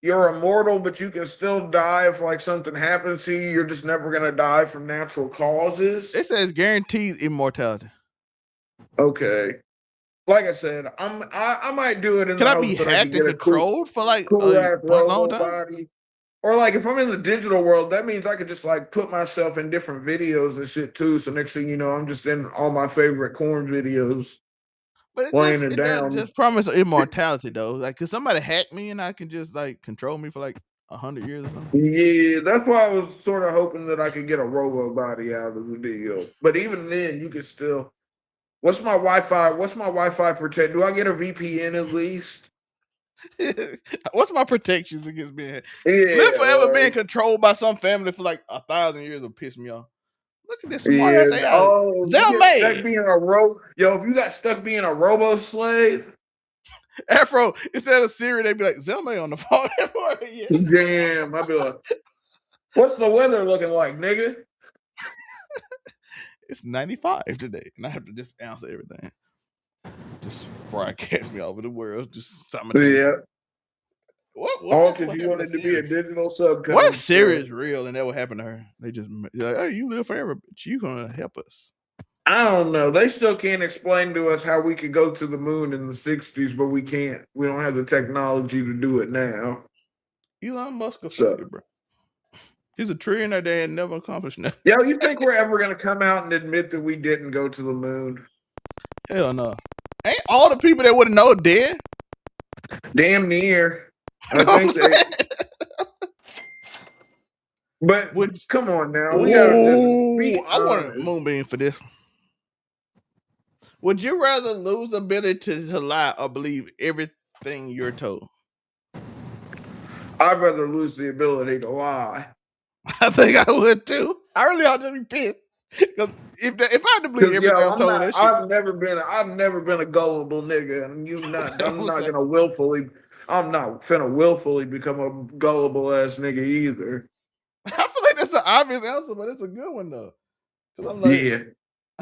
you're immortal, but you can still die if, like, something happens to you? You're just never gonna die from natural causes? It says guaranteed immortality. Okay. Like I said, I might do it in Can the I be hopes that I can hacked and get a controlled for like cool a ass long robo time? body. Or like if I'm in the digital world, that means I could just like put myself in different videos and shit too. So next thing you know, I'm just in all my favorite corn videos, But laying it it doesn't down. just promise immortality though. Like, could somebody hack me and I can just like control me for like 100 years or something? Yeah, that's why I was sort of hoping that I could get a robo body out of the deal. But even then, you could still. What's my Wi-Fi? What's my Wi-Fi protect? Do I get a VPN at least? What's my protections against being live Yeah, forever being like controlled by some family for like 1,000 years will piss me off. Look at this smart yeah. ass AI. Oh, you get stuck Zelmay. being a Yo, if you got stuck being a robo slave, Afro, instead of Siri, they'd be like, Zelmay on the phone. Yeah. damn, I'd be like, "What's the weather looking like, nigga?" It's 95 today. And I have to just answer everything. Just broadcast me all over the world. Just simultaneously. Yeah, What all if because what you happened to wanted to be a Siri? digital What if Siri subcontract. is real and that would happen to her? They just like, hey, you live forever, but you gonna help us. I don't know. They still can't explain to us how we could go to the moon in the '60s, but we can't. We don't have the technology to do it now. Elon Musk a So, failure, bro. He's a trillionaire that ain't never accomplished nothing. yo, you think we're ever gonna come out and admit that we didn't go to the moon? Hell no. Ain't all the people that would have known dead? Damn near. You I know what I'm think they. saying? But Would come on now, we gotta just oh, be I want a honest. moonbeam for this. Would you rather lose the ability to lie or believe everything you're told? I'd rather lose the ability to lie. I think I would too. I really ought to be pissed. Because if I had to believe Cause everything yo, I'm told, that shit. I've never been a gullible nigga, and I'm not gonna willfully. I'm not finna willfully become a gullible ass nigga either. I feel like that's an obvious answer, but it's a good one though. Because I'm like, Yeah,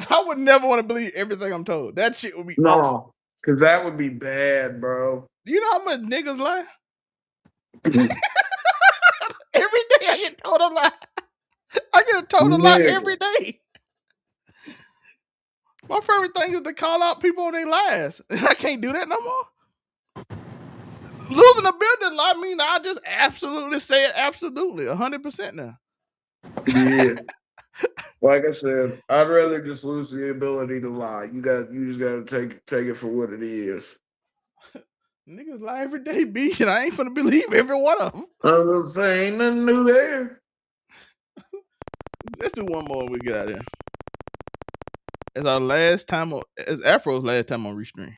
I would never want to believe everything I'm told. That shit would be awful. no, cause that would be bad, bro. Do you know how much niggas lie? Every day I get told a lie. I get told a lie every Nigga, day. My favorite thing is to call out people on their lies. I can't do that no more. Losing the ability to lie means I just absolutely say it absolutely 100% now. yeah. Like I said, I'd rather just lose the ability to lie. You just gotta take it for what it is. Niggas lie every day, B, and I ain't finna believe every one of them. I'm saying nothing new there. Let's do one more and we get out of here. It's our last time on, it's Afro's last time on Restream.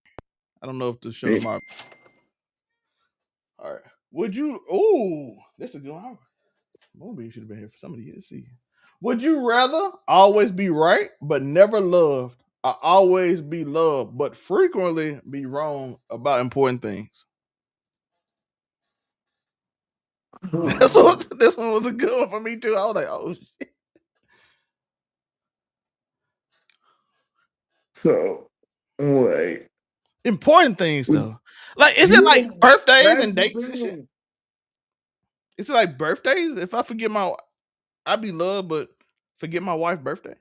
I don't know if the show tomorrow. All right. Would you? Oh, this is a good one. Moonbeam should have been here for somebody to see. Would you rather always be right but never loved, or always be loved but frequently be wrong about important things? This one was a good one for me too. I was like, oh shit. So wait. Important things though. Like, is it like Yeah, birthdays that's and the dates and shit? thing. Is it like birthdays? If I forget I be loved, but forget my wife's birthday.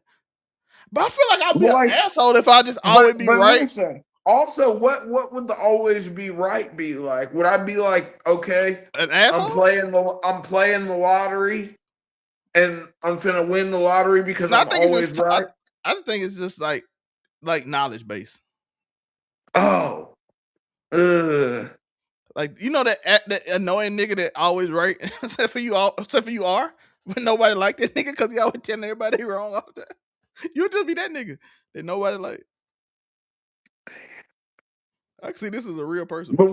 But I feel like I'd be But an like, asshole if I just always be but right. listen. Also, what would the always be right be like? Would I be like, okay, An asshole? I'm playing the lottery, and I'm finna win the lottery because No, I I'm think it's always just right? I think it's just like knowledge base. Oh, ugh. Like, you know that annoying nigga that always right, except for you are, but nobody like that nigga because he always telling everybody he wrong all the time. You'll just be that nigga that nobody like. Actually, this is a real person. But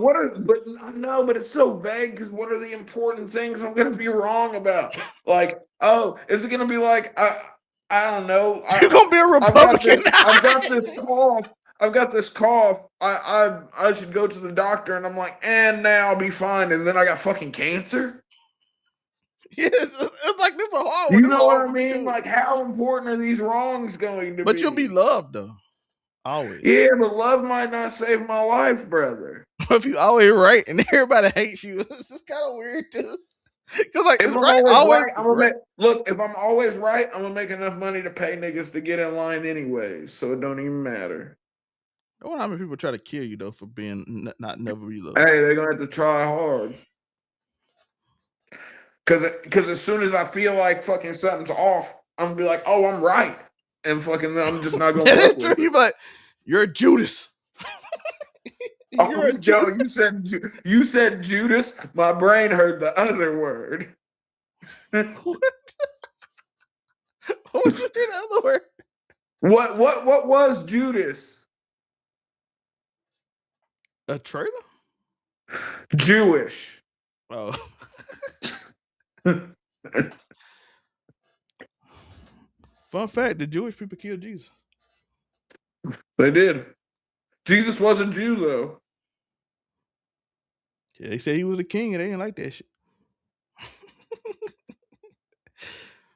no, but it's so vague because what are the important things I'm gonna be wrong about? Like, oh, is it gonna be like I don't know. You're gonna be a Republican. I've got this cough. I've got this cough. I should go to the doctor, and I'm like, and now I'll be fine. And then I got fucking cancer. Yes, it's like this is a hard one. You This is know what hard I for me mean? too. Like, how important are these wrongs going to But be? you'll be loved though. Always. Yeah, but love might not save my life, brother. If you always right and everybody hates you, it's just kind of weird too. Because like If it's I'm right, always always right, I'm gonna right. make look. If I'm always right, I'm gonna make enough money to pay niggas to get in line anyways, so it don't even matter. I wonder how many people try to kill you though for being not never be loved. Hey, they're gonna have to try hard. Cause as soon as I feel like fucking something's off, I'm gonna be like, oh, I'm right. And fucking I'm just not gonna That fuck is true. with You it. be like, you're Judas. You're a Oh, Joe, Judas. you said Judas. My brain heard the other word. What? What was you hear the other word? What was Judas? A traitor? Jewish. Oh. Fun fact: the Jewish people killed Jesus. They did. Jesus wasn't Jew though. Yeah, they said he was a king, and they didn't like that shit.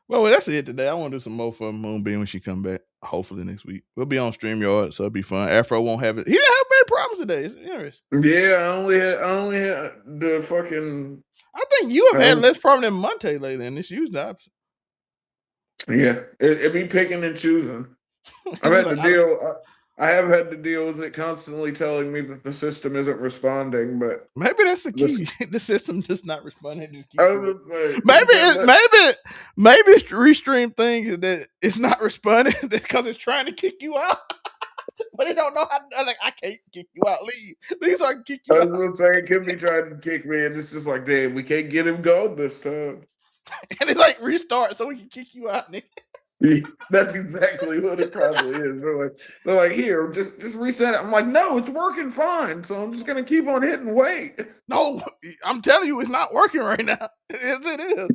Well, that's it today. I want to do some more for Moonbeam when she come back. Hopefully next week. We'll be on StreamYard, so it'll be fun. Afro won't have it. He didn't have many problems today. It's interesting. Yeah, I only had the fucking I think you have had less problem than Monte lately, and it's usually the opposite. yeah. It be picking and choosing. I've had to deal. I have had to deal with it constantly telling me that the system isn't responding, but maybe that's the key. The system just not responding. Just keep I was gonna say, maybe it's the restream thing is that it's not responding because it's trying to kick you out, but it don't know how. Like I can't kick you out. Leave. These are kick you I out. was gonna say it could be trying to kick me, and it's just like, damn, we can't get him going this time. And it's like restart so we can kick you out. Nigga. That's exactly what it probably is. They're like, here, just reset it. I'm like, no, it's working fine. So I'm just gonna keep on hitting wait. No, I'm telling you, it's not working right now. It is.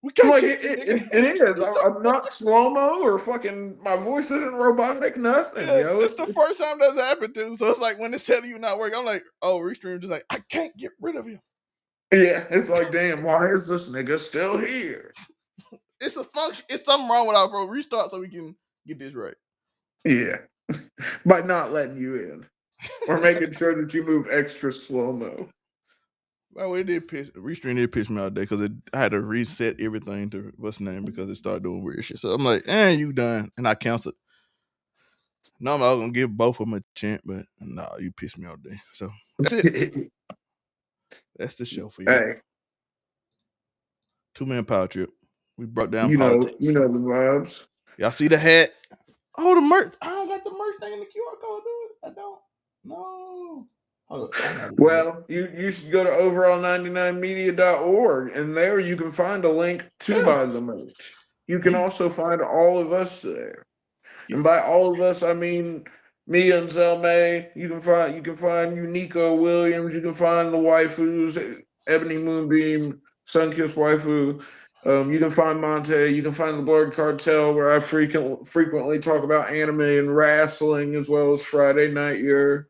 We I'm can't. like, it is. I'm not slow mo or fucking. My voice isn't robotic. Nothing. Yeah, Yo, it's the first time that's happened too. So it's like when it's telling you not working, I'm like, oh, restream just like I can't get rid of him. yeah. It's like, damn, why is this nigga still here? It's a function. It's something wrong with our bro. Restart so we can get this right. Yeah, by not letting you in or making sure that you move extra slow mo. Well, it did piss. Restream did piss me out today because I had to reset everything to what's the name because it started doing weird shit. So I'm like, you done, and I canceled. Normally I was gonna give both of them a chance, but no, you pissed me out today. So that's it. That's the show for you. Hey, 2-man power trip. We brought down you politics. know the vibes. Y'all see the hat? Oh, the merch. I don't got the merch thing in the QR code, dude. I don't. No. Well, you should go to overall99media.org, and there you can find a link to buy the merch. You can also find all of us there. And by all of us, I mean me and Zelmay. You can find Unico Williams. You can find the waifus, Ebony Moonbeam, Sunkiss waifu. You can find Monte. You can find the Blurred Cartel, where I frequently talk about anime and wrestling, as well as Friday Night Year.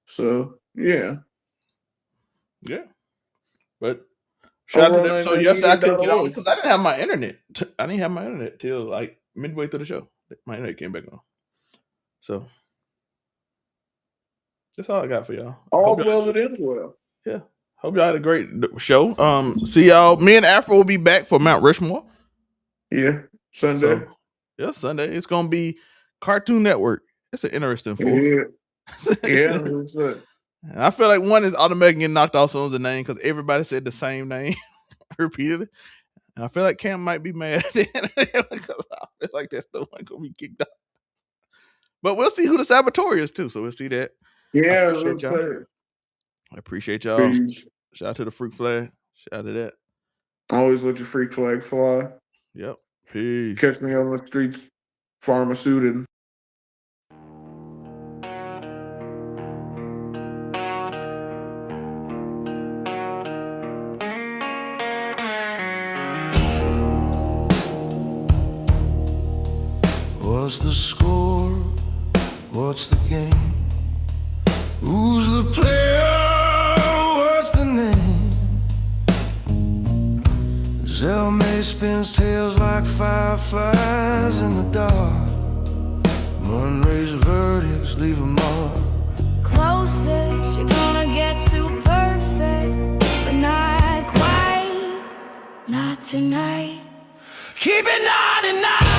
So yeah. But shout out to them. So yesterday I couldn't get on overall99media.org. because I didn't have my internet. I didn't have my internet till like midway through the show. My internet came back on. So that's all I got for y'all. All's well that ends well. Yeah. Hope y'all had a great show. See y'all. Me and Afro will be back for Mount Rushmore. Yeah. Sunday. So, yeah, Sunday. It's gonna be Cartoon Network. It's an interesting four. Yeah. Yeah. That's it. And I feel like one is automatically getting knocked off soon as the name because everybody said the same name repeatedly. And I feel like Cam might be mad because I feel like that's the one gonna be kicked out. But we'll see who the saboteur is too. So we'll see that. Yeah. I appreciate y'all. Peace. Shout out to the Freak Flag. Shout out to that. Always let your freak flag fly. Yep. Peace. Catch me on the streets, pharmaceutic. What's the score? What's the game? Who's the player? What's the name? Zelmay spins tales like fireflies in the dark. Unraised verdicts leave them all Closest you're gonna get to perfect, but not quite, not tonight. keep it 99.